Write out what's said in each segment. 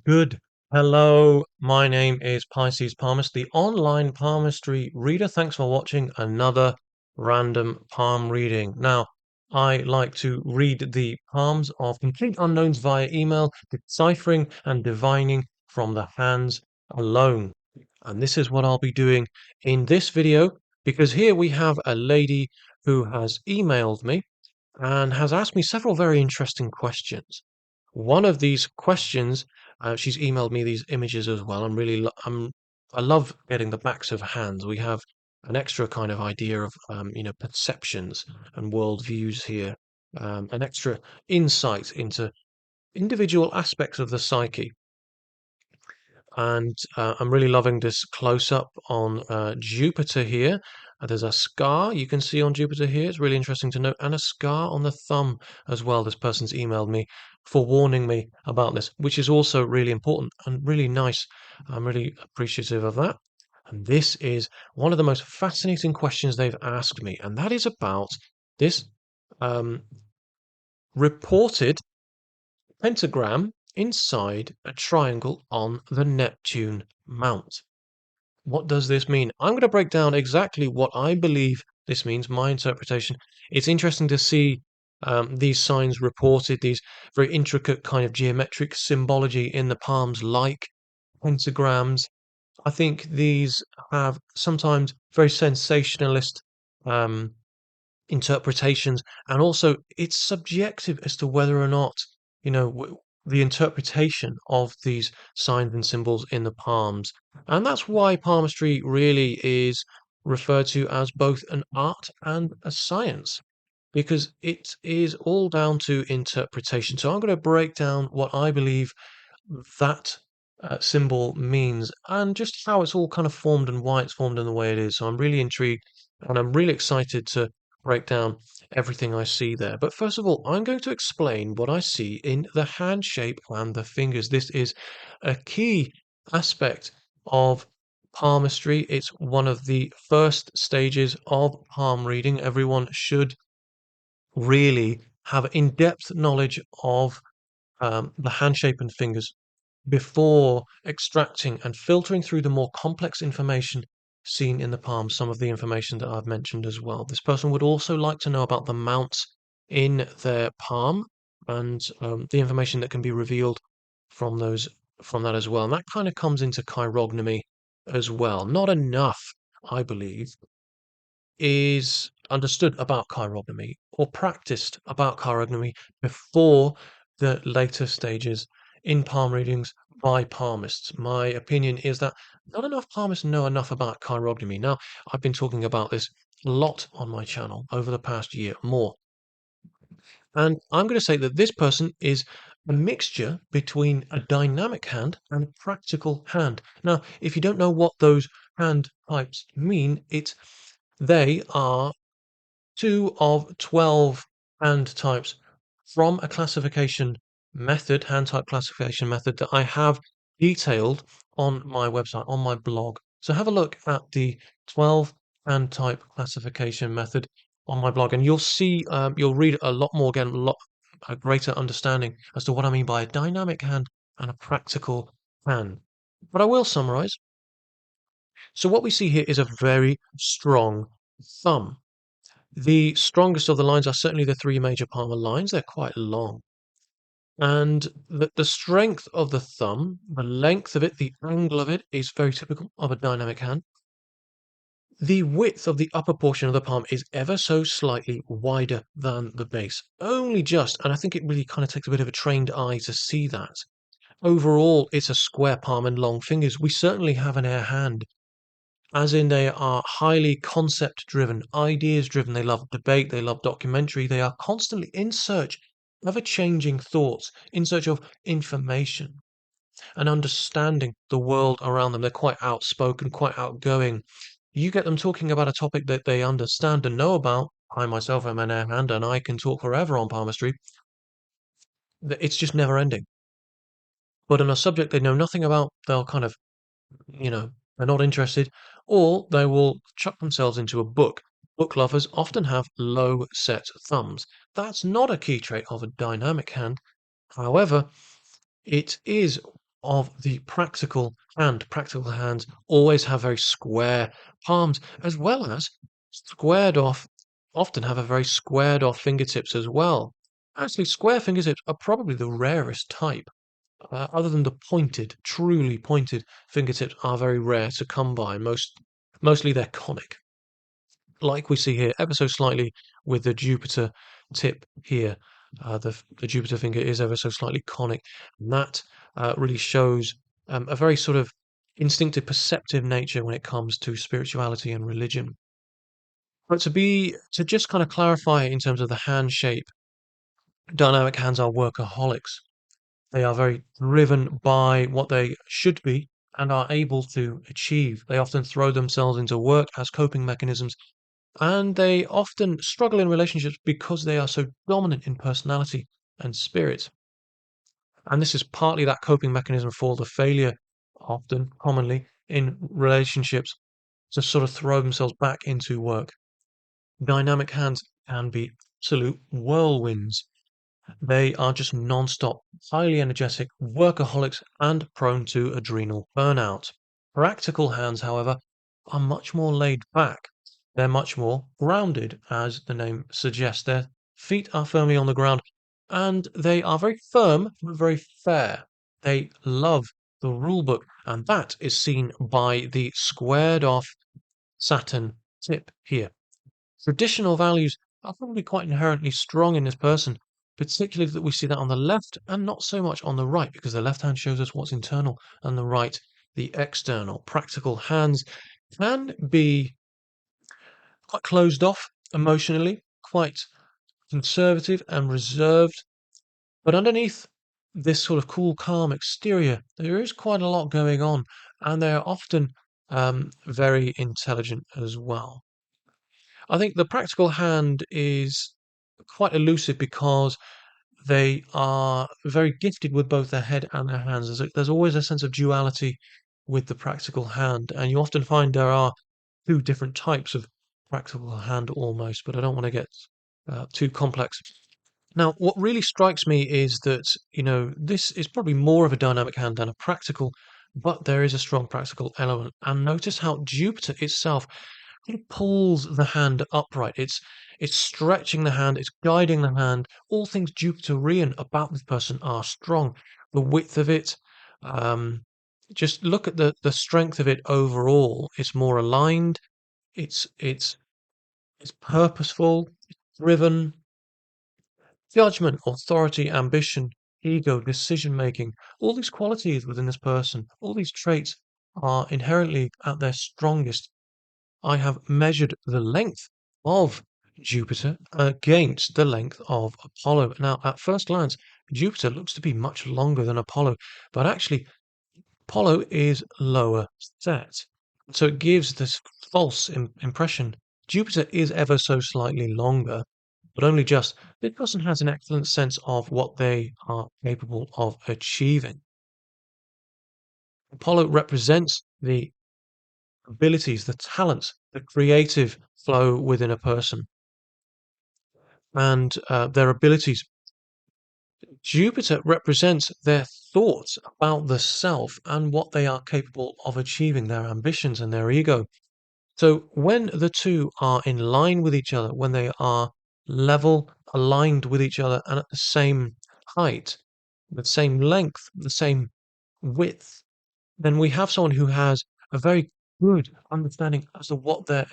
Good. Hello, my name is Pisces Palmist, the online palmistry reader. Thanks for watching another random palm reading. Now, I like to read the palms of complete unknowns via email, deciphering and divining from the hands alone. And this is what I'll be doing in this video, because here we have a lady who has emailed me and has asked me several very interesting questions. One of these questions, she's emailed me these images as well. I love getting the backs of hands. We have an extra kind of idea of, perceptions and worldviews here, an extra insight into individual aspects of the psyche. And I'm really loving this close-up on Jupiter here. There's a scar you can see on Jupiter here. It's really interesting to note, and a scar on the thumb as well. This person's emailed me for warning me about this, which is also really important and really nice. I'm really appreciative of that. And this is one of the most fascinating questions they've asked me, and that is about this um, reported pentagram inside a triangle on the Neptune mount. What does this mean? I'm going to break down exactly what I believe this means, my interpretation. It's interesting to see these signs reported, these very intricate kind of geometric symbology in the palms, like pentagrams. I think these have sometimes very sensationalist um, interpretations, and also it's subjective as to whether or not the interpretation of these signs and symbols in the palms, and that's why palmistry really is referred to as both an art and a science, because it is all down to interpretation. So I'm going to break down what I believe that symbol means and just how it's all kind of formed and why it's formed in the way it is. So I'm really intrigued and I'm really excited to break down everything I see there. But first of all, I'm going to explain what I see in the hand shape and the fingers. This is a key aspect of palmistry. It's one of the first stages of palm reading. Everyone should really have in-depth knowledge of the hand shape and fingers before extracting and filtering through the more complex information seen in the palm, some of the information that I've mentioned as well. This person would also like to know about the mounts in their palm and the information that can be revealed from those from that as well. And that kind of comes into chirognomy as well. Not enough, I believe, is understood about chirognomy or practiced about chirognomy before the later stages in palm readings by palmists. My opinion is that not enough palmists know enough about chirognomy. Now, I've been talking about this a lot on my channel over the past year, more. And I'm going to say that this person is a mixture between a dynamic hand and a practical hand. Now, if you don't know what those hand types mean, they are two of 12 hand types from a classification method, hand type classification method that I have detailed on my website, on my blog. So have a look at the 12 hand type classification method on my blog, and you'll see, you'll read a lot more, again, a greater understanding as to what I mean by a dynamic hand and a practical hand. But I will summarize. So what we see here is a very strong thumb. The strongest of the lines are certainly the three major palmar lines. They're quite long. And the strength of the thumb, the length of it, the angle of it is very typical of a dynamic hand. The width of the upper portion of the palm is ever so slightly wider than the base. Only just, and I think it really kind of takes a bit of a trained eye to see that. Overall, it's a square palm and long fingers. We certainly have an air hand, as in they are highly concept driven, ideas driven. They love debate, they love documentary, they are constantly in search of a changing thoughts, in search of information and understanding the world around them. They're quite outspoken, quite outgoing. You get them talking about a topic that they understand and know about. I myself am an air hand and I can talk forever on palmistry. It's just never ending. But on a subject they know nothing about, they'll kind of, they're not interested, or they will chuck themselves into a book. Book lovers often have low set thumbs. That's not a key trait of a dynamic hand. However, it is of the practical hand. Practical hands always have very square palms, as well as squared off, often have a very squared off fingertips as well. Actually, square fingertips are probably the rarest type. Other than the pointed, truly pointed fingertips are very rare to come by. Mostly they're conic, like we see here, ever so slightly with the Jupiter tip here. The Jupiter finger is ever so slightly conic, and that really shows a very sort of instinctive, perceptive nature when it comes to spirituality and religion. But to just kind of clarify in terms of the hand shape, dynamic hands are workaholics. They are very driven by what they should be and are able to achieve. They often throw themselves into work as coping mechanisms, and they often struggle in relationships because they are so dominant in personality and spirit. And this is partly that coping mechanism for the failure, often, commonly, in relationships to sort of throw themselves back into work. Dynamic hands can be absolute whirlwinds. They are just non-stop, highly energetic workaholics and prone to adrenal burnout. Practical hands, however, are much more laid back. They're much more grounded, as the name suggests. Their feet are firmly on the ground and they are very firm but very fair. They love the rule book, and that is seen by the squared off Saturn tip here. Traditional values are probably quite inherently strong in this person, particularly that we see that on the left and not so much on the right, because the left hand shows us what's internal and the right, the external. Practical hands can be quite closed off emotionally, quite conservative and reserved, but underneath this sort of cool, calm exterior, there is quite a lot going on, and they are often very intelligent as well. I think the practical hand is quite elusive because they are very gifted with both their head and their hands. There's always a sense of duality with the practical hand, and you often find there are two different types of practical hand almost, but I don't want to get too complex. Now, what really strikes me is that, this is probably more of a dynamic hand than a practical, but there is a strong practical element. And notice how Jupiter itself kind of pulls the hand upright. It's stretching the hand, it's guiding the hand. All things Jupiterian about this person are strong. The width of it, um, just look at the strength of it overall. It's more aligned, it's purposeful, it's driven. Judgment, authority, ambition, ego, decision making, all these qualities within this person, all these traits are inherently at their strongest. I have measured the length of Jupiter against the length of Apollo. Now, at first glance, Jupiter looks to be much longer than Apollo, but actually, Apollo is lower set. So it gives this false impression. Jupiter is ever so slightly longer, but only just. This person has an excellent sense of what they are capable of achieving. Apollo represents the abilities, the talents, the creative flow within a person, and their abilities. Jupiter represents their thoughts about the self and what they are capable of achieving, their ambitions and their ego. So when the two are in line with each other, when they are level, aligned with each other, and at the same height, the same length, the same width, then we have someone who has a very good understanding as to what they're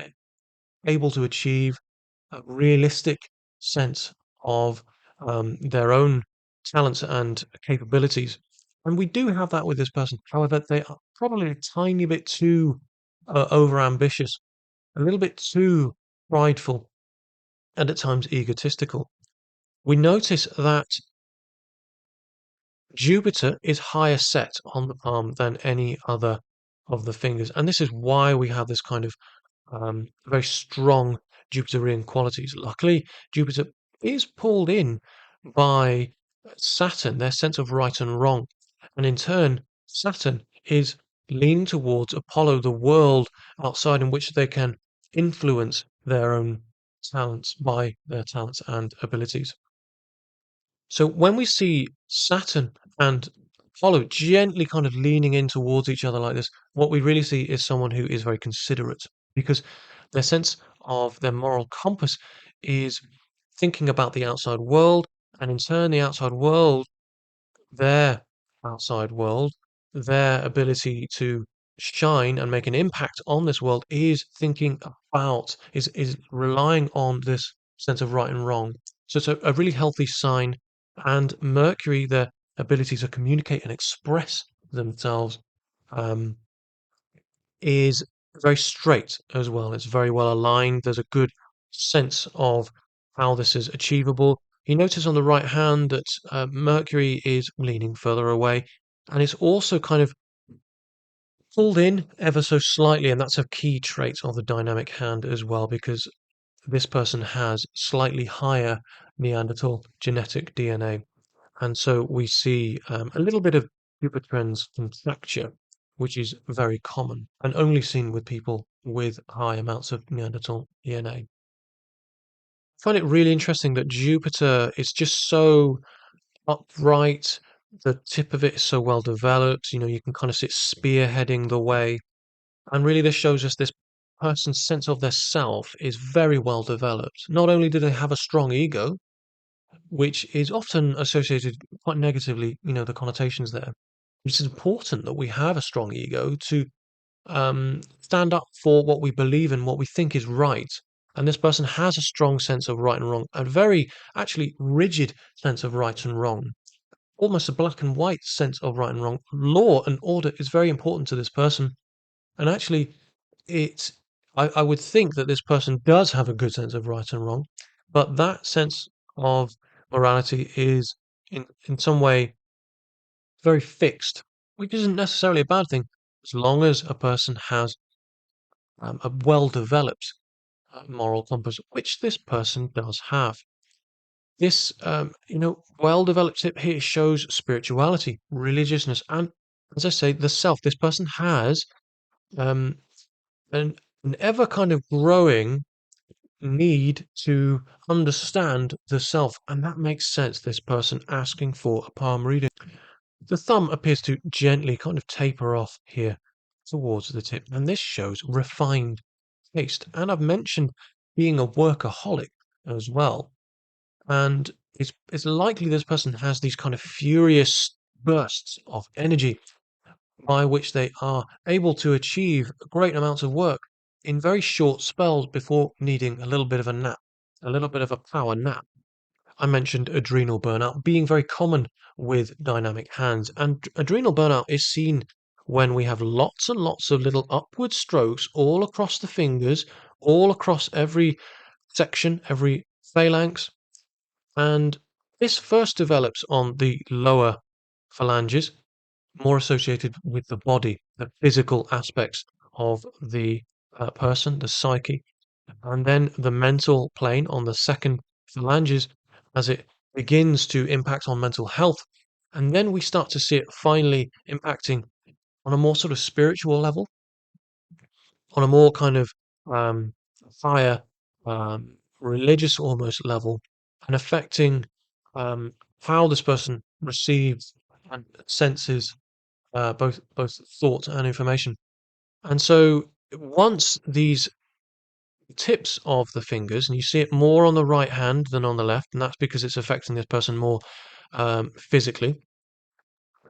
able to achieve, a realistic sense of their own talents and capabilities. And we do have that with this person. However, they are probably a tiny bit too overambitious, a little bit too prideful, and at times egotistical. We notice that Jupiter is higher set on the palm than any other of the fingers. And this is why we have this kind of very strong Jupiterian qualities. Luckily, Jupiter is pulled in by Saturn, their sense of right and wrong. And in turn, Saturn is leaning towards Apollo, the world outside in which they can influence their own talents by their talents and abilities. So when we see Saturn and Apollo gently kind of leaning in towards each other like this, what we really see is someone who is very considerate because their sense of their moral compass is thinking about the outside world, and in turn, the outside world, their outside world, their ability to shine and make an impact on this world is thinking about, is relying on this sense of right and wrong. So it's a really healthy sign. And Mercury, their ability to communicate and express themselves, um, is very straight as well. It's very well aligned. There's a good sense of how this is achievable. You notice on the right hand that Mercury is leaning further away, and it's also kind of pulled in ever so slightly, and that's a key trait of the dynamic hand as well, because this person has slightly higher Neanderthal genetic DNA. And so we see a little bit of Dupuytren's contracture, which is very common and only seen with people with high amounts of Neanderthal DNA. I find it really interesting that Jupiter is just so upright. The tip of it is so well developed. You know, you can kind of see it spearheading the way. And really, this shows us this person's sense of their self is very well developed. Not only do they have a strong ego, which is often associated quite negatively, you know, the connotations there. It's important that we have a strong ego to stand up for what we believe and what we think is right. And this person has a strong sense of right and wrong, a very actually rigid sense of right and wrong, almost a black and white sense of right and wrong. Law and order is very important to this person. And actually, it's I would think that this person does have a good sense of right and wrong, but that sense of morality is in some way very fixed, which isn't necessarily a bad thing, as long as a person has a well-developed moral compass, which this person does have. This, well-developed tip here shows spirituality, religiousness, and as I say, the self. This person has um, an, an ever kind of growing need to understand the self, and that makes sense. This person asking for a palm reading. The thumb appears to gently kind of taper off here towards the tip, and this shows refined taste. And I've mentioned being a workaholic as well. And it's likely this person has these kind of furious bursts of energy by which they are able to achieve great amounts of work in very short spells before needing a little bit of a nap, a little bit of a power nap. I mentioned adrenal burnout being very common with dynamic hands, and adrenal burnout is seen when we have lots and lots of little upward strokes all across the fingers, all across every section, every phalanx, and this first develops on the lower phalanges, more associated with the body, the physical aspects of the person, the psyche, and then the mental plane on the second phalanges as it begins to impact on mental health. And then we start to see it finally impacting on a more sort of spiritual level, on a more kind of um, higher religious almost level, and affecting um, how this person receives and senses both thought and information. And so once these tips of the fingers, and you see it more on the right hand than on the left, and that's because it's affecting this person more physically.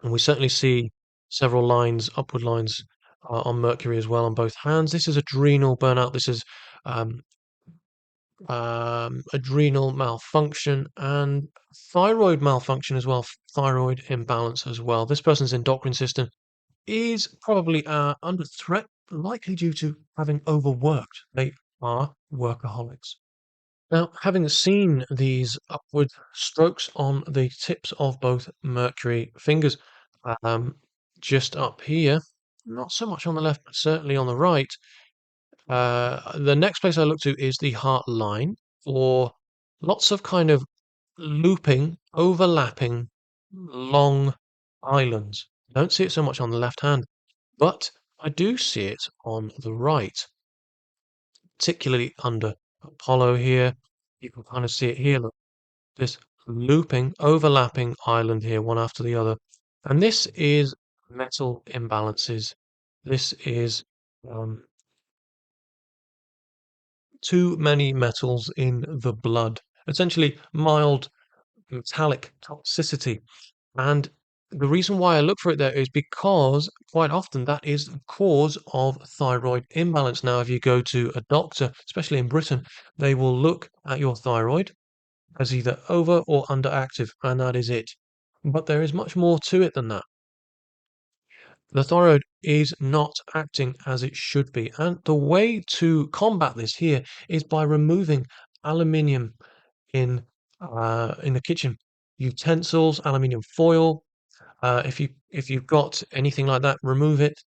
And we certainly see several lines, upward lines, on Mercury as well on both hands. This is adrenal burnout. This is um, adrenal malfunction and thyroid malfunction as well, thyroid imbalance as well. This person's endocrine system is probably under threat, likely due to having overworked. They are workaholics. Now, having seen these upward strokes on the tips of both Mercury fingers, um, just up here, not so much on the left, but certainly on the right, the next place I look to is the heart line, or lots of kind of looping, overlapping, long islands. Don't see it so much on the left hand, but I do see it on the right, particularly under Apollo here. You can kind of see it here. Look, this looping, overlapping island here, one after the other. And this is metal imbalances. This is um, too many metals in the blood, essentially mild metallic toxicity. And the reason why I look for it there is because quite often that is the cause of thyroid imbalance. Now, if you go to a doctor, especially in Britain, they will look at your thyroid as either over or underactive, and that is it. But there is much more to it than that. The thyroid is not acting as it should be. And the way to combat this here is by removing aluminium in the kitchen utensils, aluminium foil. If you've got anything like that, remove it.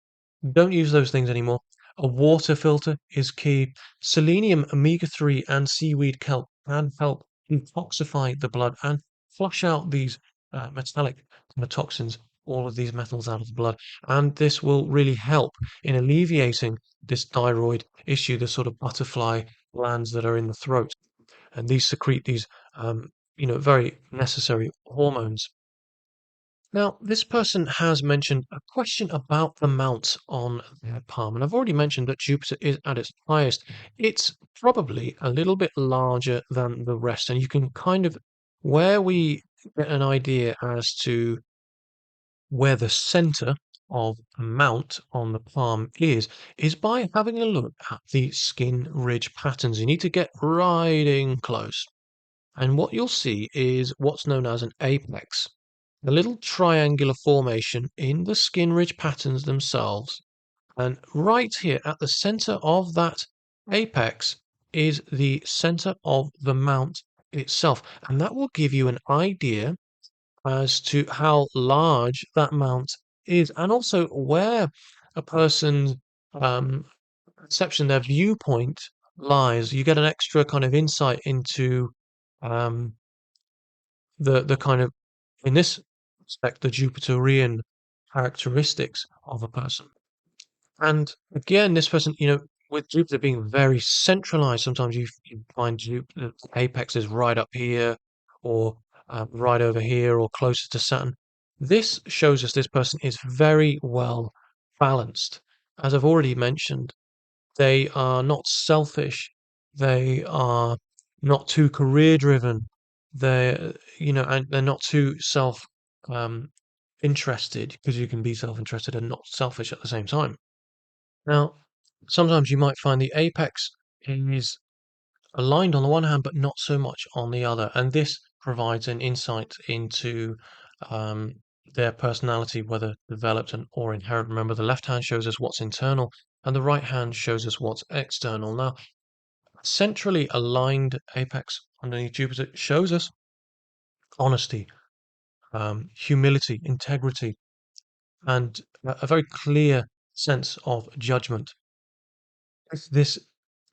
Don't use those things anymore. A water filter is key. Selenium, omega-3, and seaweed kelp can help detoxify the blood and flush out these metallic kind of toxins, all of these metals out of the blood. And this will really help in alleviating this thyroid issue, the sort of butterfly glands that are in the throat. And these secrete these, very necessary hormones. Now, this person has mentioned a question about the mount on their palm, and I've already mentioned that Jupiter is at its highest. It's probably a little bit larger than the rest, and you can kind of where we get an idea as to where the center of the mount on the palm is by having a look at the skin ridge patterns. You need to get right in close. And what you'll see is what's known as an apex, a little triangular formation in the skin ridge patterns themselves. And right here at the center of that apex is the center of the mount itself. And that will give you an idea as to how large that mount is and also where a person's um, perception, their viewpoint lies. You get an extra kind of insight into um, the kind of in this respect, the Jupiterian characteristics of a person. And again, this person, with Jupiter being very centralized, sometimes you find Jupiter apex is right up here or right over here or closer to Saturn. This shows us this person is very well balanced. As I've already mentioned, they are not selfish. They are not too career driven. And they're not too um, interested because you can be self-interested and not selfish at the same time. Now, sometimes you might find the apex is aligned on the one hand, but not so much on the other. And this provides an insight into um, their personality, whether developed or inherent. Remember, the left hand shows us what's internal, and the right hand shows us what's external. Now, centrally aligned apex underneath Jupiter shows us honesty, humility, integrity, and a very clear sense of judgment. If this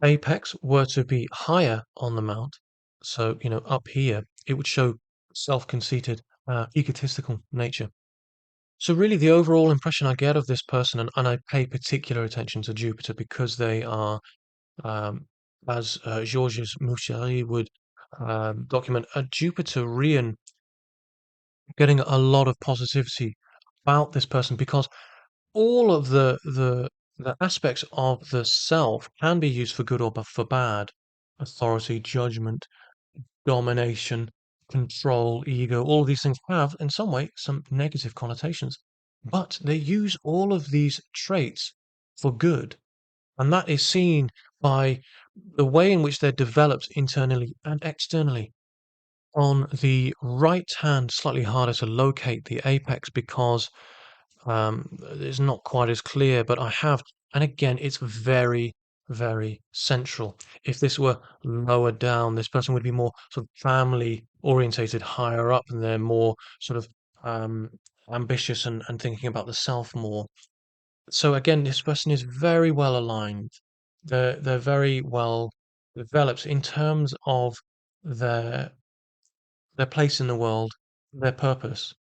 apex were to be higher on the mount, so, up here, it would show self-conceited, egotistical nature. So really the overall impression I get of this person, and I pay particular attention to Jupiter because they are, um, as Georges Mouchary would document, a Jupiterian getting a lot of positivity about this person because all of the aspects of the self can be used for good or for bad. Authority, judgment, domination, control, ego, all of these things have, in some way, some negative connotations. But they use all of these traits for good. And that is seen by the way in which they're developed internally and externally. On the right hand, slightly harder to locate the apex because it's not quite as clear, but I have, and again, it's very, very central. If this were lower down, this person would be more sort of family orientated higher up, and they're more sort of um, ambitious and thinking about the self more. So again, this person is very well aligned. They're very well developed in terms of their their place in the world, their purpose.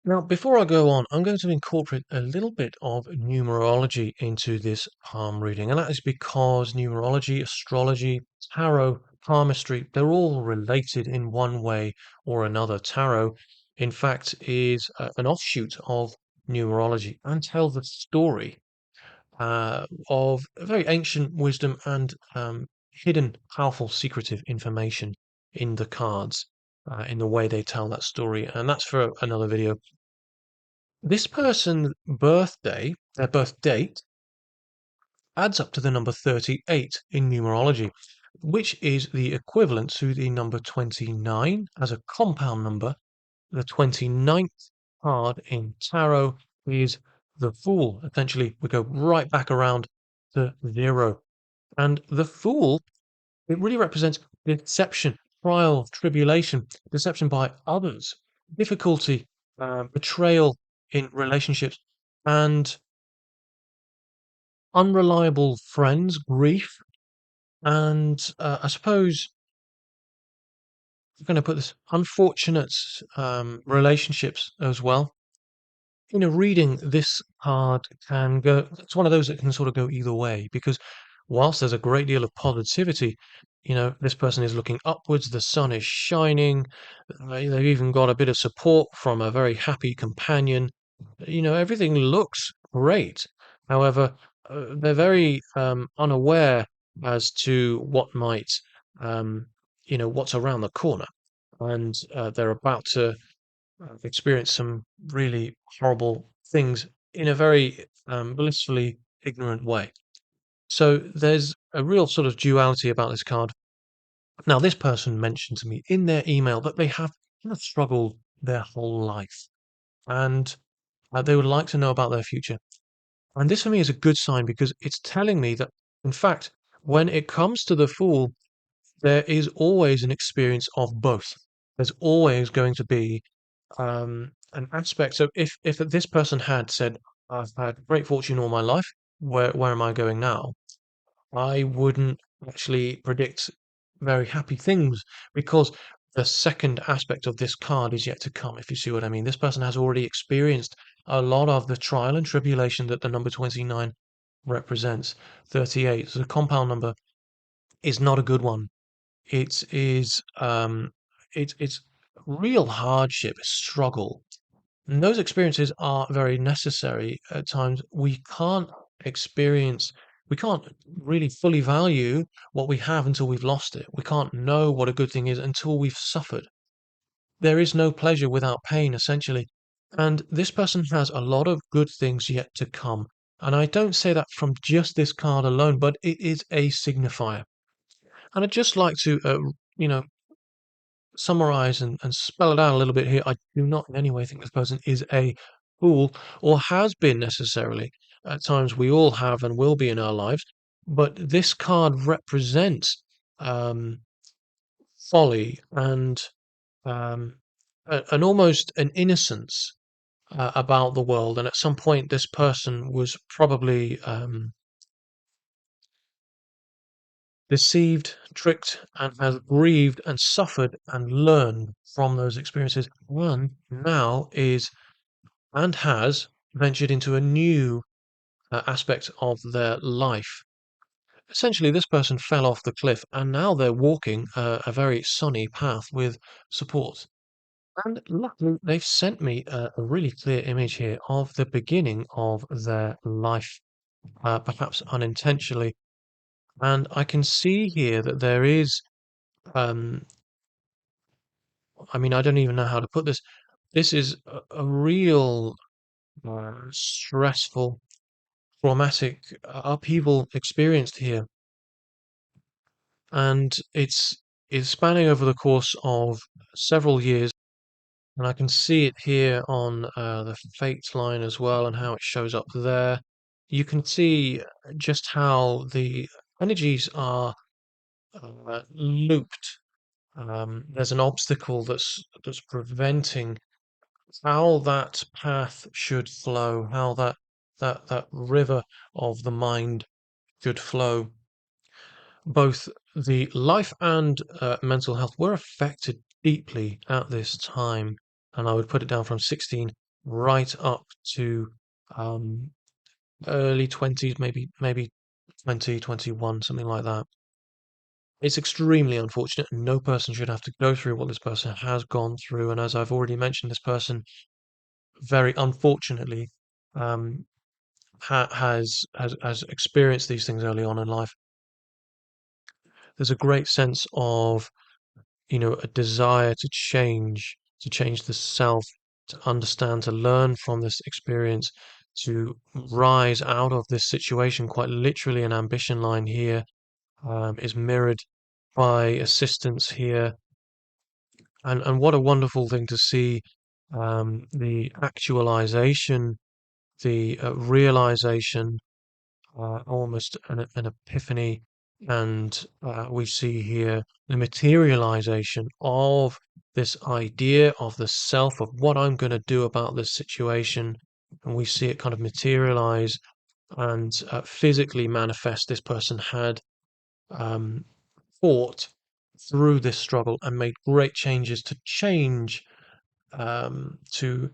Now, before I go on, I'm going to incorporate a little bit of numerology into this palm reading, and that is because numerology, astrology, tarot, palmistry, they're all related in one way or another. Tarot in fact, is an offshoot of numerology and tells the story of very ancient wisdom and hidden, powerful, secretive information in the cards, in the way they tell that story. And that's for another video. This person's birthday, their birth date, adds up to the number 38 in numerology, which is the equivalent to the number 29 as a compound number. The 29th card in tarot is the Fool. Essentially, we go right back around to zero. And the Fool, it really represents deception, trial, tribulation, deception by others, difficulty, betrayal in relationships, and unreliable friends, grief, and I suppose I'm going to put this unfortunate relationships as well. In a reading, this card can go, it's one of those that can sort of go either way because whilst there's a great deal of positivity, this person is looking upwards, the sun is shining, they've even got a bit of support from a very happy companion. Everything looks great. However, they're very unaware as to what might, um, what's around the corner. And they're about to experienced some really horrible things in a very blissfully ignorant way. So there's a real sort of duality about this card. Now, this person mentioned to me in their email that they have kind of struggled their whole life and they would like to know about their future. And this for me is a good sign because it's telling me that, in fact, when it comes to the Fool, there is always an experience of both. There's always going to be an aspect. So if this person had said, "I've had great fortune all my life, where am I going now?" I wouldn't actually predict very happy things because the second aspect of this card is yet to come, if you see what I mean. This person has already experienced a lot of the trial and tribulation that the number 29 represents. 38, so the compound number, is not a good one. It is it's real hardship, struggle. And those experiences are very necessary at times. We can't really fully value what we have until we've lost it. We can't know what a good thing is until we've suffered. There is no pleasure without pain, essentially. And this person has a lot of good things yet to come. And I don't say that from just this card alone, but it is a signifier. And I'd just like to, you know, summarize and spell it out a little bit here. I do not in any way think this person is a fool or has been necessarily. At times we all have and will be in our lives, but this card represents um, folly and an almost an innocence about the world. And at some point, this person was probably deceived, tricked, and has grieved and suffered and learned from those experiences. One now is and has ventured into a new aspect of their life. Essentially, this person fell off the cliff and now they're walking a very sunny path with support. And luckily, they've sent me a really clear image here of the beginning of their life, perhaps unintentionally. And I can see here that there is um, I mean, I don't even know how to put this. This is a real stressful, traumatic upheaval experienced here, and it's spanning over the course of several years. And I can see it here on the fate line as well, and how it shows up there. You can see just how the energies are looped. There's an obstacle that's preventing how that path should flow, how that river of the mind should flow. Both the life and mental health were affected deeply at this time, and I would put it down from 16 right up to um, early 20s, maybe 20, 21, something like that. It's extremely unfortunate, and no person should have to go through what this person has gone through. And as I've already mentioned, this person very unfortunately um, has experienced these things early on in life. There's a great sense of, a desire to change the self, to understand, to learn from this experience, to rise out of this situation. Quite literally, an ambition line here is mirrored by assistance here, and what a wonderful thing to see, the actualization, the realization, almost an epiphany, and we see here the materialization of this idea of the self, of what I'm going to do about this situation, and we see it kind of materialize and physically manifest. This person had um, fought through this struggle and made great changes to change, to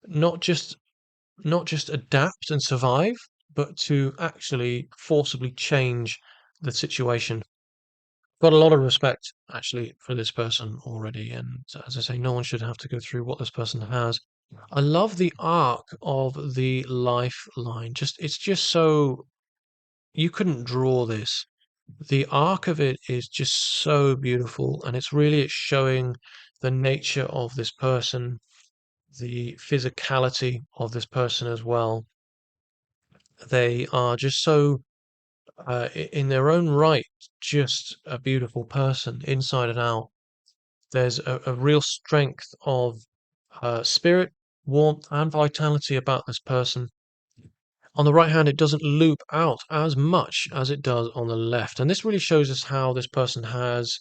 not just adapt and survive, but to actually forcibly change the situation. Got a lot of respect actually for this person already, and as I say, no one should have to go through what this person has. I love the arc of the lifeline. It's just so, you couldn't draw this. The arc of it is just so beautiful, and it's showing the nature of this person, the physicality of this person as well. They are just so, in their own right, just a beautiful person inside and out. There's a real strength of spirit, warmth, and vitality about this person. On the right hand, it doesn't loop out as much as it does on the left. And this really shows us how this person has,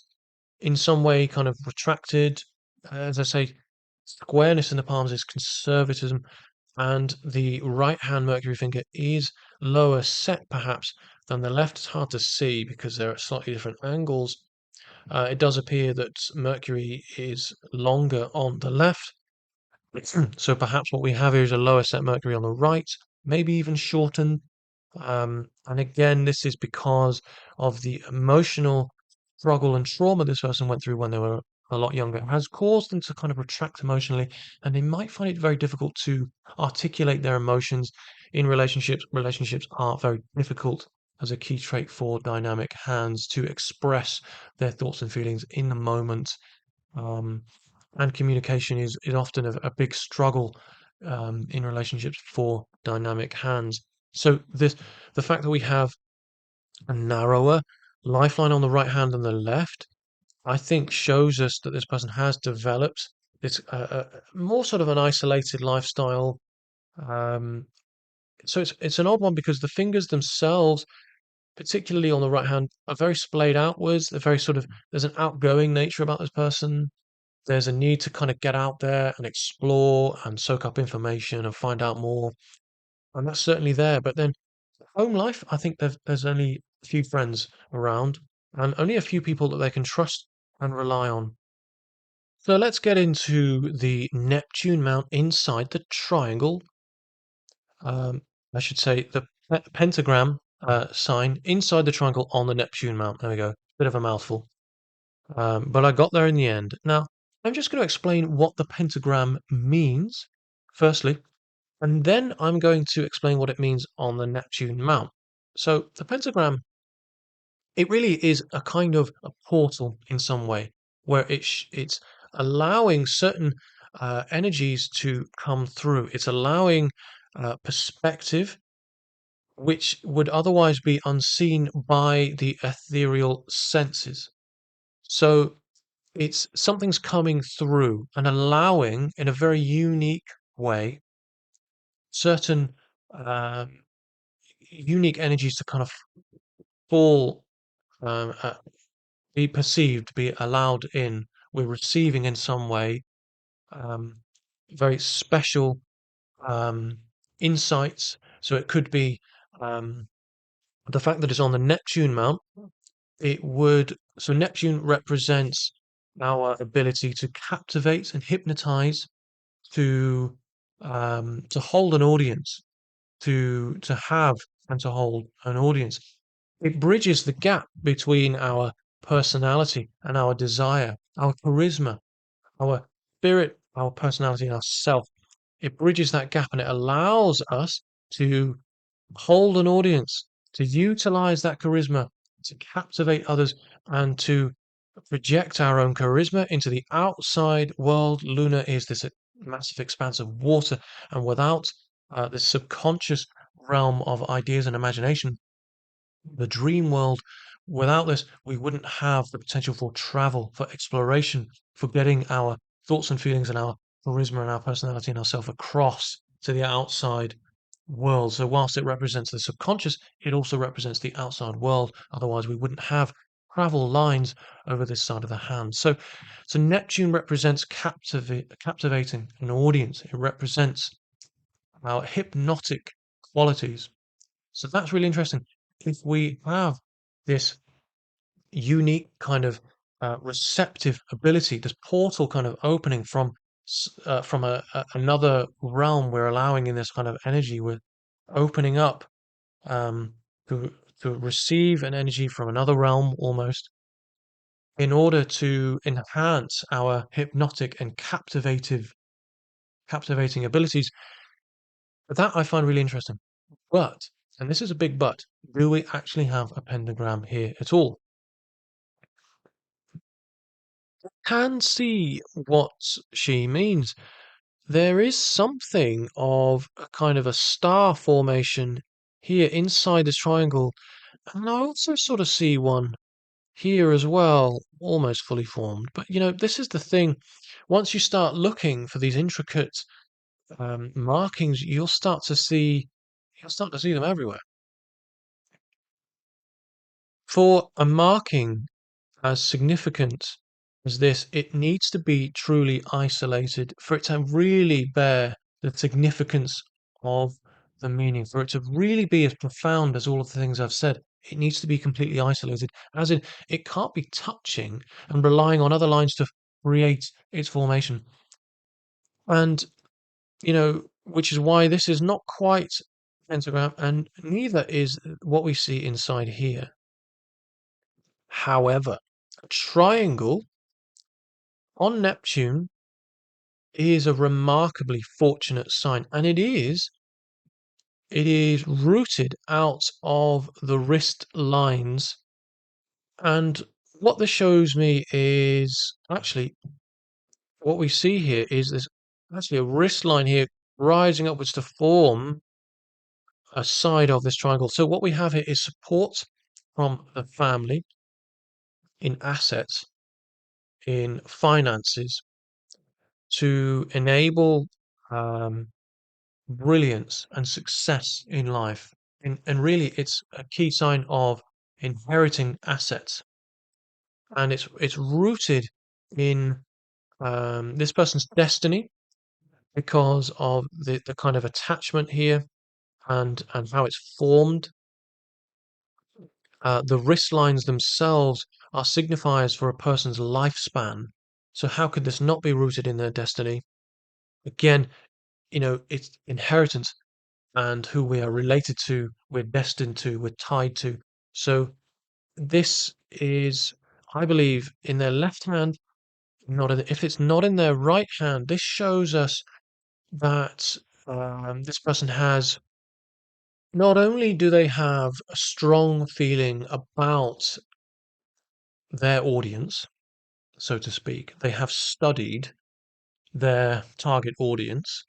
in some way, kind of retracted. As I say, squareness in the palms is conservatism, and the right hand Mercury finger is lower set perhaps than the left. It's hard to see because they're at slightly different angles. It does appear that Mercury is longer on the left. So perhaps what we have here is a lower set Mercury on the right, maybe even shortened. And again, this is because of the emotional struggle and trauma this person went through when they were a lot younger. It has caused them to kind of retract emotionally, and they might find it very difficult to articulate their emotions in relationships. Relationships are very difficult as a key trait for dynamic hands to express their thoughts and feelings in the moment. Um, and communication is often a big struggle in relationships for dynamic hands. So the fact that we have a narrower lifeline on the right hand than the left, I think shows us that this person has developed this more sort of an isolated lifestyle. Um, so it's an odd one because the fingers themselves, particularly on the right hand, are very splayed outwards. They're very sort of, there's an outgoing nature about this person. There's a need to kind of get out there and explore and soak up information and find out more. And that's certainly there. But then home life, I think there's only a few friends around and only a few people that they can trust and rely on. So let's get into the Neptune mount inside the triangle. Um, I should say the pentagram sign inside the triangle on the Neptune mount. There we go. Bit of a mouthful. But I got there in the end. Now, I'm just going to explain what the pentagram means, firstly, and then I'm going to explain what it means on the Neptune mount. So, the pentagram, it really is a kind of a portal in some way, where it's allowing certain energies to come through. It's allowing perspective, which would otherwise be unseen by the ethereal senses. So, it's something's coming through and allowing, in a very unique way, certain um, unique energies to kind of fall, be perceived, be allowed in. We're receiving in some way um, very special um, insights. So it could be um, the fact that it's on the Neptune mount. It would, so Neptune represents our ability to captivate and hypnotize, to hold an audience, to have and to hold an audience. It bridges the gap between our personality and our desire, our charisma, our spirit, our personality, and our self. It bridges that gap and it allows us to hold an audience, to utilize that charisma to captivate others and to project our own charisma into the outside world. Luna is this massive expanse of water, and without this subconscious realm of ideas and imagination, the dream world, without this, we wouldn't have the potential for travel, for exploration, for getting our thoughts and feelings and our charisma and our personality and ourself across to the outside world. So whilst it represents the subconscious, it also represents the outside world. Otherwise, we wouldn't have travel lines over this side of the hand. So Neptune represents captivating an audience. It represents our hypnotic qualities. So that's really interesting. If we have this unique kind of receptive ability, this portal kind of opening from another realm, we're allowing in this kind of energy, we're opening up um, to receive an energy from another realm almost in order to enhance our hypnotic and captivating abilities. That I find really interesting. But, and this is a big but, do we actually have a pentagram here at all? Can see what she means. There is something of a kind of a star formation here inside this triangle, and I also sort of see one here as well, almost fully formed. But this is the thing. Once you start looking for these intricate markings, you'll start to see them everywhere. For a marking as significant as this, it needs to be truly isolated for it to really bear the significance of the meaning, for it to really be as profound as all of the things I've said. It needs to be completely isolated, as in it can't be touching and relying on other lines to create its formation. And, which is why this is not quite pentagram, and neither is what we see inside here. However, a triangle on Neptune is a remarkably fortunate sign, and it is rooted out of the wrist lines. And what this shows me is actually what we see here is this actually a wrist line here rising upwards to form a side of this triangle. So what we have here is support from the family in assets, in finances, to enable um, brilliance and success in life. And really, it's a key sign of inheriting assets. And it's rooted in this person's destiny because of the kind of attachment here and how it's formed. The wrist lines themselves are signifiers for a person's lifespan. So how could this not be rooted in their destiny? Again, it's inheritance and who we are related to, we're destined to, we're tied to. So this is, I believe, in their left hand, if it's not in their right hand, this shows us that this person has, not only do they have a strong feeling about their audience, so to speak, they have studied their target audience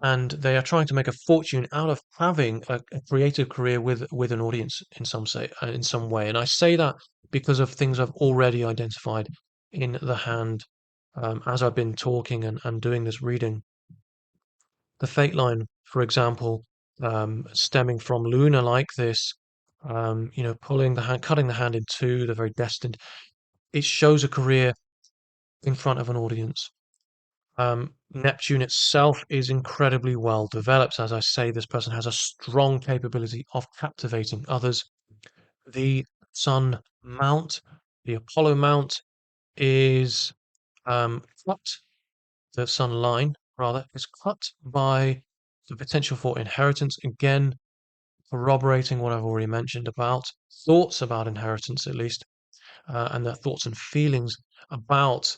and they are trying to make a fortune out of having a creative career with an audience in some way. And I say that because of things I've already identified in the hand as I've been talking and doing this reading. The fate line, for example, stemming from Luna like this, pulling the hand, cutting the hand in two, they're very destined. It shows a career in front of an audience. Neptune itself is incredibly well developed. As I say, this person has a strong capability of captivating others. The Sun mount, the Apollo mount, is cut, the Sun line, rather, is cut by the potential for inheritance. Again, corroborating what I've already mentioned about thoughts about inheritance, at least. and their thoughts and feelings about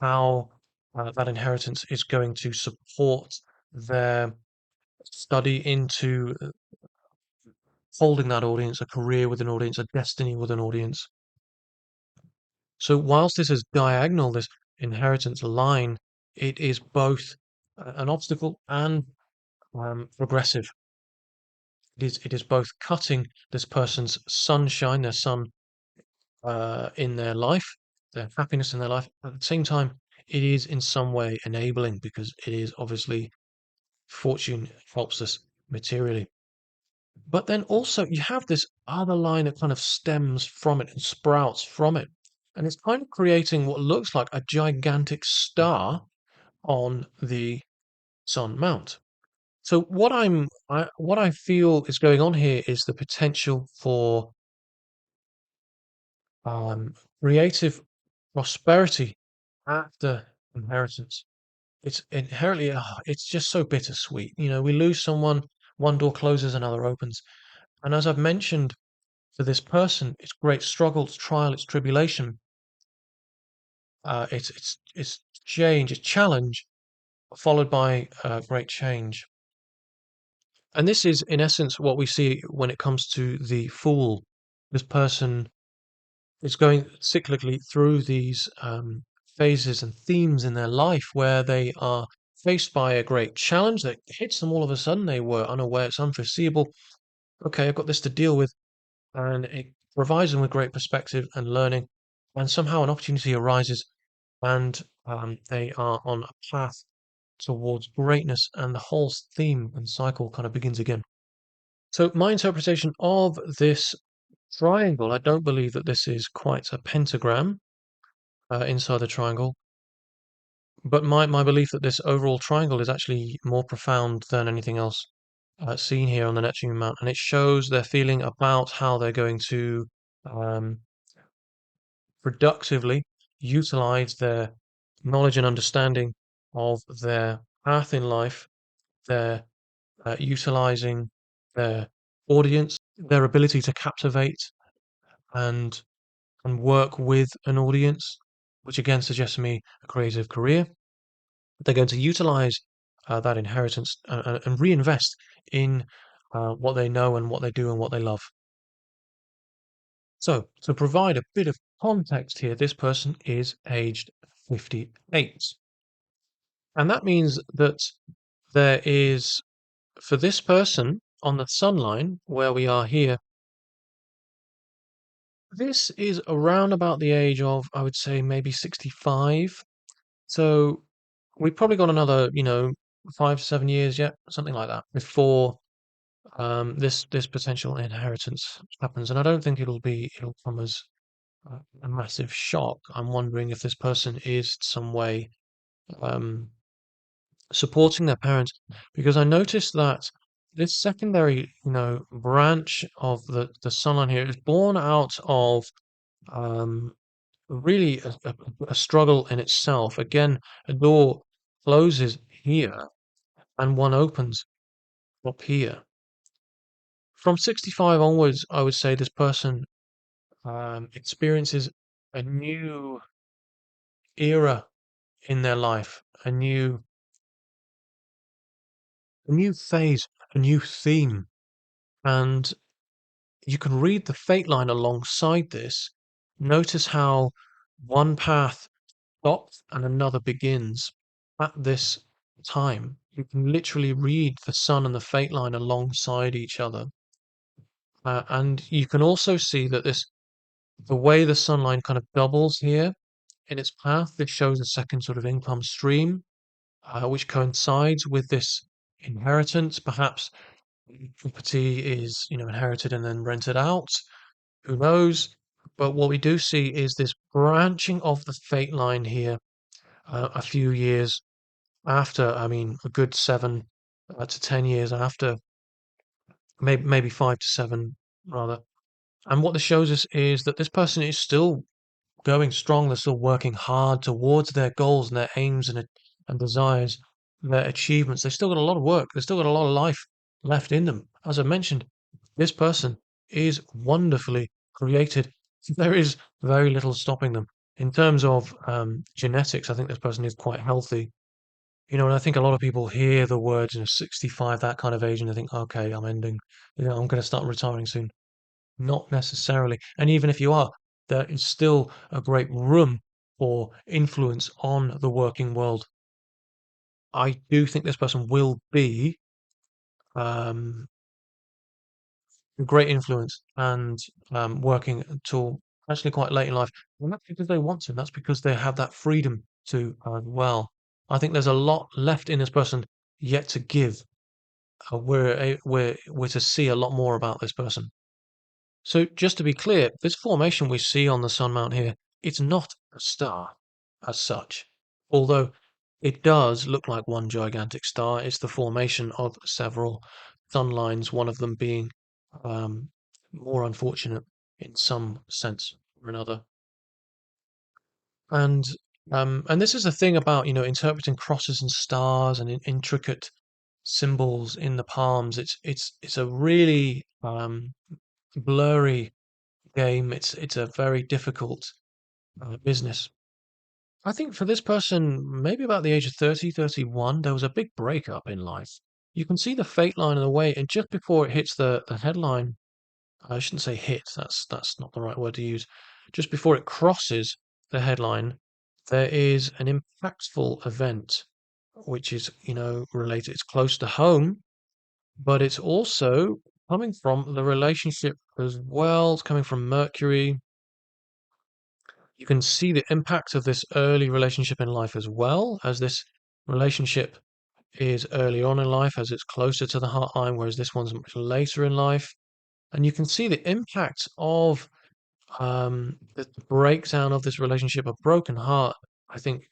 how that inheritance is going to support their study into holding that audience, a career with an audience, a destiny with an audience. So whilst this is diagonal, this inheritance line, it is both an obstacle and progressive. It is both cutting this person's sunshine, their sun in their life, their happiness in their life. At the same time, it is in some way enabling because it is obviously fortune helps us materially. But then also you have this other line that kind of stems from it and sprouts from it. And it's kind of creating what looks like a gigantic star on the Sun Mount. So what I feel is going on here is the potential for um, creative prosperity after inheritance. It's inherently, it's just so bittersweet. You know, we lose someone, one door closes, another opens. And as I've mentioned, for this person, it's great struggle, it's trial, it's tribulation, it's change, it's challenge, followed by great change. And this is, in essence, what we see when it comes to the Fool. This person is going cyclically through these phases and themes in their life where they are faced by a great challenge that hits them all of a sudden. They were unaware, it's unforeseeable. Okay, I've got this to deal with, and it provides them with great perspective and learning. And somehow an opportunity arises, and they are on a path towards greatness, and the whole theme and cycle kind of begins again. So, my interpretation of this triangle, I don't believe that this is quite a pentagram inside the triangle, but my belief that this overall triangle is actually more profound than anything else seen here on the Neptune mount, and it shows their feeling about how they're going to um, productively utilize their knowledge and understanding of their path in life, their utilizing their audience, their ability to captivate and work with an audience, which again suggests to me a creative career. They're going to utilize that inheritance and reinvest in what they know and what they do and what they love. So, to provide a bit of context here, this person is aged 58. And that means that there is, for this person on the sun line, where we are here, this is around about the age of, I would say, maybe 65. So we've probably got another, 5 to 7 years yet, something like that, before this potential inheritance happens. And I don't think it'll come as a massive shock. I'm wondering if this person is some way um, supporting their parents, because I noticed that this secondary, branch of the sunline here is born out of um, really a struggle in itself. Again, a door closes here and one opens up here. From 65 onwards, I would say this person experiences a new era in their life, a new phase, a new theme, and you can read the fate line alongside this. Notice how one path stops and another begins at this time. You can literally read the sun and the fate line alongside each other. And you can also see that the way the sun line kind of doubles here in its path, this shows a second sort of income stream, which coincides with this inheritance. Perhaps property is, inherited and then rented out. Who knows? But what we do see is this branching of the fate line here a few years after, I mean, a good 7 to 10 years after, maybe 5 to 7 rather. And what this shows us is that this person is still going strong. They're still working hard towards their goals and their aims and desires, their achievements. They've still got a lot of work. They've still got a lot of life left in them. As I mentioned, this person is wonderfully created There is very little stopping them. In terms of genetics, I think this person is quite healthy. And I think a lot of people hear the words, 65, that kind of age, and they think, okay, I'm ending, I'm going to start retiring soon. Not necessarily. And even if you are, there is still a great room for influence on the working world. I do think this person will be um, a great influence and working until actually quite late in life. And that's because they want to. That's because they have that freedom to as well. I think there's a lot left in this person yet to give. We're to see a lot more about this person. So just to be clear, this formation we see on the Sun Mount here, it's not a star as such, although it does look like one gigantic star. It's the formation of several sun lines, one of them being um, more unfortunate in some sense or another. And and this is the thing about, interpreting crosses and stars and intricate symbols in the palms. It's a really blurry game. It's a very difficult business. I think for this person, maybe about the age of 30, 31, there was a big breakup in life. You can see the fate line in the way, and just before it hits the headline, I shouldn't say hit, that's not the right word to use. Just before it crosses the headline, there is an impactful event which is, related. It's close to home, but it's also coming from the relationship as well. It's coming from Mercury. You can see the impact of this early relationship in life as well, as this relationship is early on in life, as it's closer to the heart line, whereas this one's much later in life. And you can see the impact of the breakdown of this relationship. A broken heart, I think,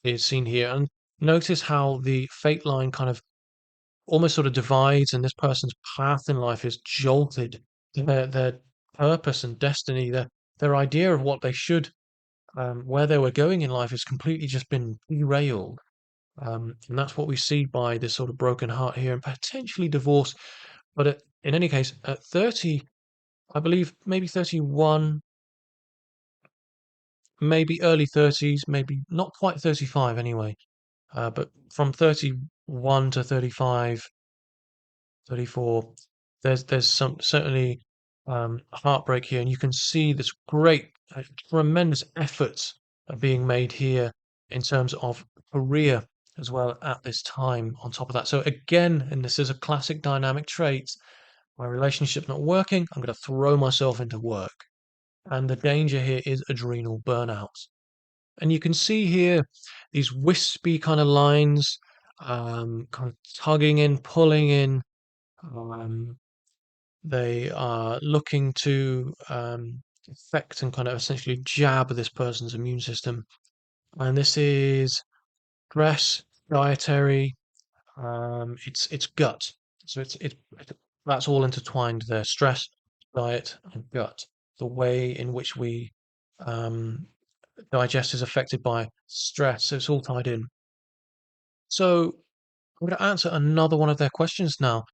is seen here. And notice how the fate line kind of almost sort of divides, and this person's path in life is jolted. Their purpose and destiny, their idea of what they should where they were going in life has completely just been derailed. And that's what we see by this sort of broken heart here and potentially divorce. But in any case, at 30, I believe maybe 31, maybe early 30s, maybe not quite 35 anyway, but from 31 to 35, 34, there's some certainly heartbreak here, and you can see this great, tremendous efforts are being made here in terms of career as well at this time. On top of that, so again, and this is a classic dynamic trait. My relationship's not working. I'm going to throw myself into work, and the danger here is adrenal burnout. And you can see here these wispy kind of lines, kind of tugging in, pulling in. Um, they are looking to affect and kind of essentially jab this person's immune system. And this is stress, dietary, it's gut. So that's all intertwined there. Stress, diet, and gut. The way in which we um, digest is affected by stress. So it's all tied in. So I'm going to answer another one of their questions now.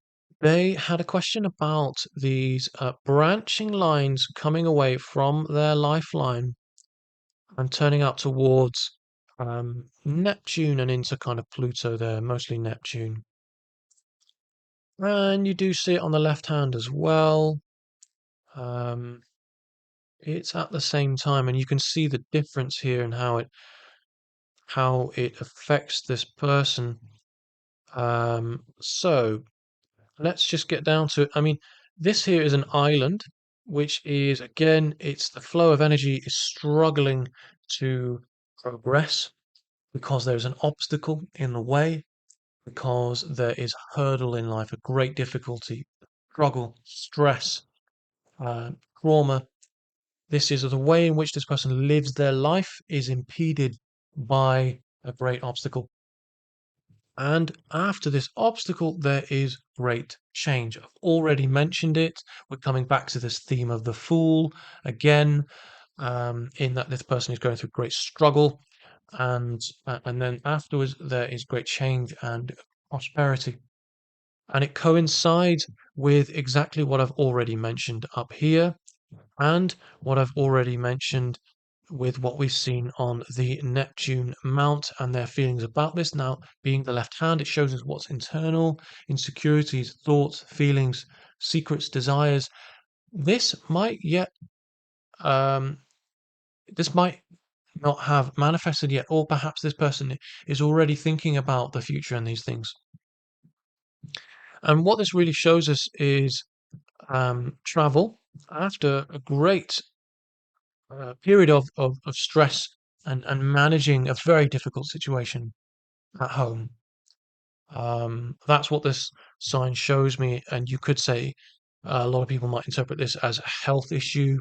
They had a question about these branching lines coming away from their lifeline and turning out towards Neptune and into kind of Pluto there, mostly Neptune. And you do see it on the left hand as well. Um, it's at the same time, and you can see the difference here and how it affects this person. So let's just get down to it. I mean, this here is an island, which is, again, it's the flow of energy is struggling to progress because there's an obstacle in the way, because there is hurdle in life, a great difficulty, struggle, stress, trauma. This is the way in which this person lives their life is impeded by a great obstacle. And after this obstacle, there is great change. I've already mentioned it. We're coming back to this theme of the fool again, in that this person is going through great struggle, and then afterwards there is great change and prosperity. And it coincides with exactly what I've already mentioned up here. And what I've already mentioned with what we've seen on the Neptune mount and their feelings about this. Now, being the left hand, it shows us what's internal, insecurities, thoughts, feelings, secrets, desires. This might yet, um, this might not have manifested yet, or perhaps this person is already thinking about the future and these things. And what this really shows us is travel after a great period of stress and managing a very difficult situation at home. That's what this sign shows me, and you could say a lot of people might interpret this as a health issue.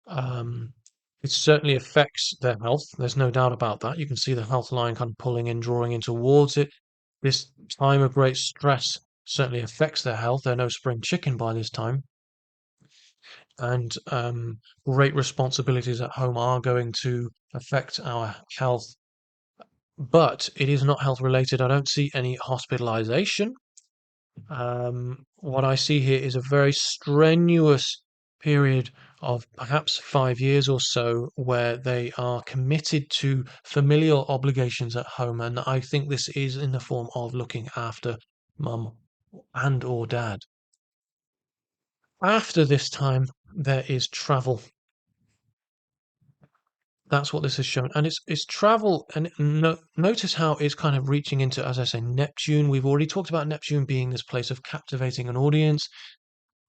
Um, it certainly affects their health. There's no doubt about that. You can see the health line kind of pulling in, drawing in towards it. This time of great stress certainly affects their health. They're no spring chicken by this time, and great responsibilities at home are going to affect our health. But it is not health related. I don't see any hospitalization. What I see here is a very strenuous period of perhaps 5 years or so where they are committed to familial obligations at home. And I think this is in the form of looking after mum and or dad. After this time, there is travel. That's what this has shown, and it's travel. And notice how it's kind of reaching into, as I say, Neptune. We've already talked about Neptune being this place of captivating an audience.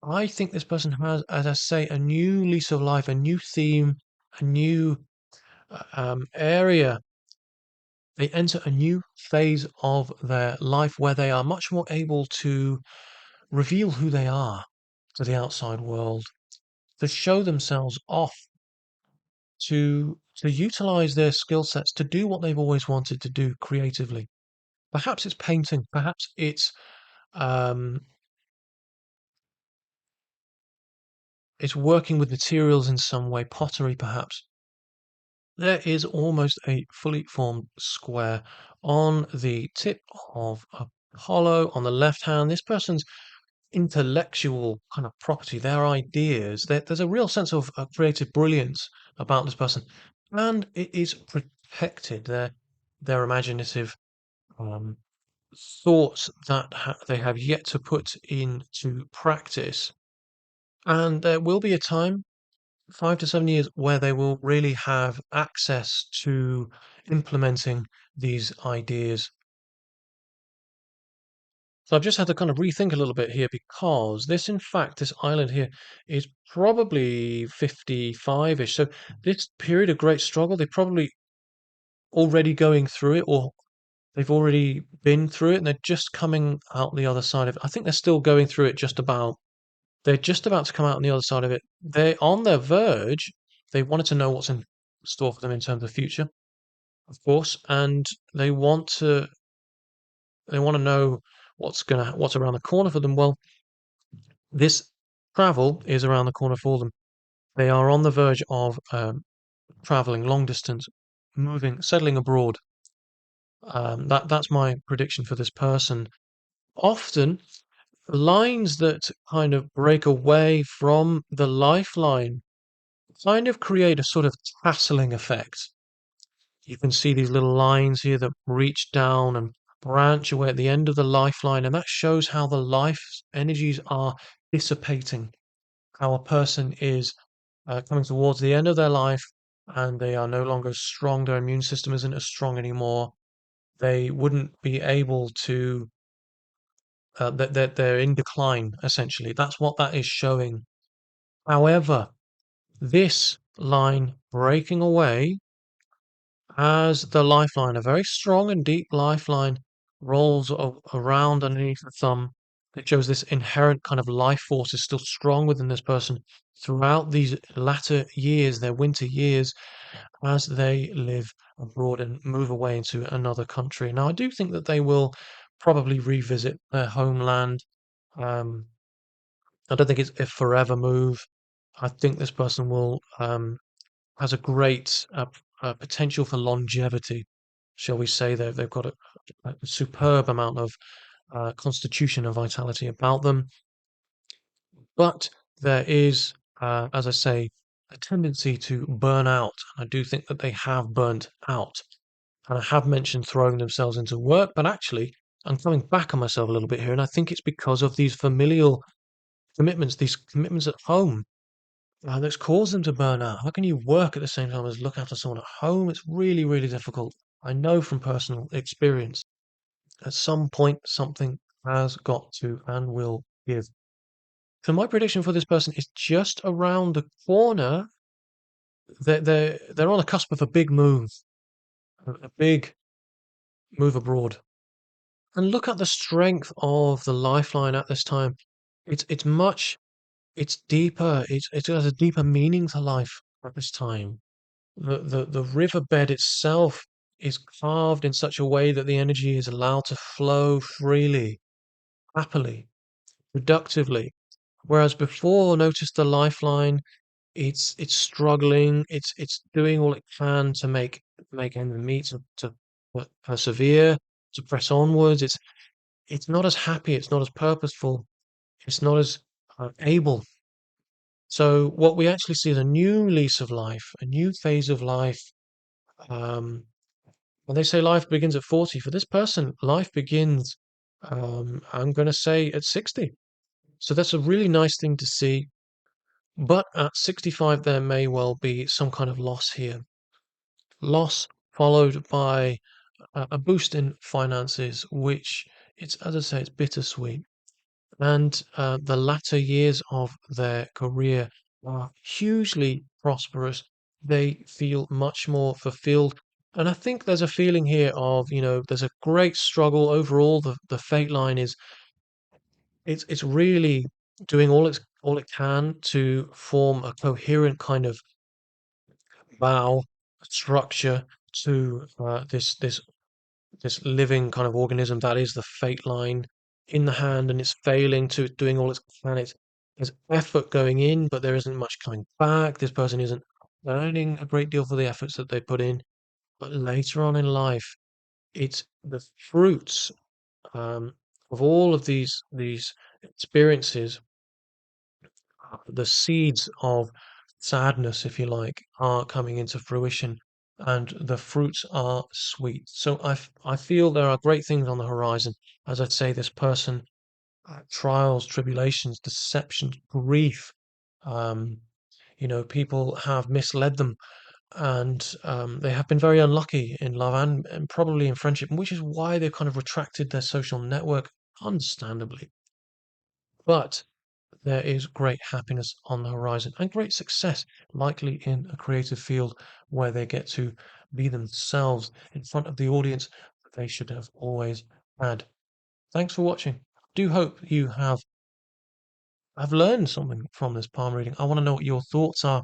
I think this person has, as I say, a new lease of life, a new theme, a new area. They enter a new phase of their life where they are much more able to reveal who they are to the outside world, to show themselves off, to utilize their skill sets to do what they've always wanted to do creatively. Perhaps it's painting, perhaps um, it's working with materials in some way, pottery perhaps. There is almost a fully formed square on the tip of Apollo on the left hand. This person's intellectual kind of property, their ideas, there's a real sense of creative brilliance about this person, and it is protected. Their imaginative um, thoughts that they have yet to put into practice, and there will be a time 5 to 7 years where they will really have access to implementing these ideas. So I've just had to kind of rethink a little bit here because this, in fact, this island here is probably 55-ish. So this period of great struggle, they're probably already going through it, or they've already been through it and they're just coming out the other side of it. I think they're still going through it just about. They're just about to come out on the other side of it. They're on their verge. They wanted to know what's in store for them in terms of future, of course, and they want to know what's around the corner for them. Well, this travel is around the corner for them. They are on the verge of traveling long distance, moving, settling abroad. That's my prediction for this person. Often, lines that kind of break away from the lifeline kind of create a sort of tasseling effect. You can see these little lines here that reach down and branch away at the end of the lifeline, and that shows how the life energies are dissipating, how a person is coming towards the end of their life and they are no longer strong. Their immune system isn't as strong anymore. They wouldn't be able to, they're in decline, essentially. That's what that is showing. However, this line breaking away as the lifeline, a very strong and deep lifeline, rolls around underneath the thumb. It shows this inherent kind of life force is still strong within this person throughout these latter years, their winter years, as they live abroad and move away into another country. Now, I do think that they will probably revisit their homeland. Um, I don't think it's a forever move. I think this person will has a great potential for longevity, shall we say. They've got a superb amount of constitution and vitality about them, but there is as I say, a tendency to burn out. I do think that they have burnt out. And I have mentioned throwing themselves into work, but actually, I'm coming back on myself a little bit here, and I think it's because of these familial commitments, these commitments at home, that's caused them to burn out. How can you work at the same time as look after someone at home? It's really, really difficult. I know from personal experience. At some point, something has got to and will give. So my prediction for this person is just around the corner. They're on the cusp of a big move, a big move abroad. And look at the strength of the lifeline at this time. It's deeper. It has a deeper meaning to life at this time. The riverbed itself is carved in such a way that the energy is allowed to flow freely, happily, productively. Whereas before, notice the lifeline, it's struggling, it's doing all it can to make ends meet, to persevere, to press onwards. It's not as happy, it's not as purposeful, it's not as able. So what we actually see is a new lease of life, a new phase of life. Um, when they say life begins at 40, for this person, life begins, I'm going to say at 60. So that's a really nice thing to see. But at 65, there may well be some kind of loss here. Loss followed by a boost in finances, which it's, as I say, it's bittersweet. And the latter years of their career are hugely prosperous. They feel much more fulfilled. And I think there's a feeling here of, there's a great struggle overall. The fate line is it's really doing all it can to form a coherent kind of vow structure to this living kind of organism that is the fate line in the hand, and it's failing to doing all its can. There's effort going in, but there isn't much coming back. This person isn't earning a great deal for the efforts that they put in. But later on in life, it's the fruits of all of these experiences, the seeds of sadness, if you like, are coming into fruition, and the fruits are sweet. So I feel there are great things on the horizon. As I'd say, this person, trials, tribulations, deceptions, grief. Um, people have misled them, and they have been very unlucky in love and probably in friendship, which is why they've kind of retracted their social network, understandably. But there is great happiness on the horizon and great success, likely in a creative field where they get to be themselves in front of the audience that they should have always had. Thanks for watching. Do hope you have learned something from this palm reading. I want to know what your thoughts are.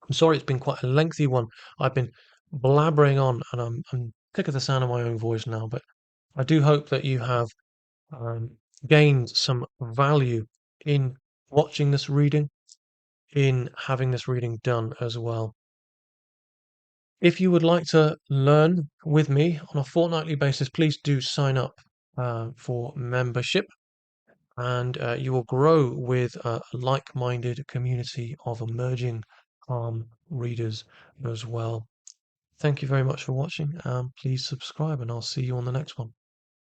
I'm sorry it's been quite a lengthy one. I've been blabbering on and I'm sick of the sound of my own voice now, but I do hope that you have um, gained some value in watching this reading, in having this reading done as well. If you would like to learn with me on a fortnightly basis, please do sign up for membership, and you will grow with a like-minded community of emerging readers as well. Thank you very much for watching. Please subscribe, and I'll see you on the next one.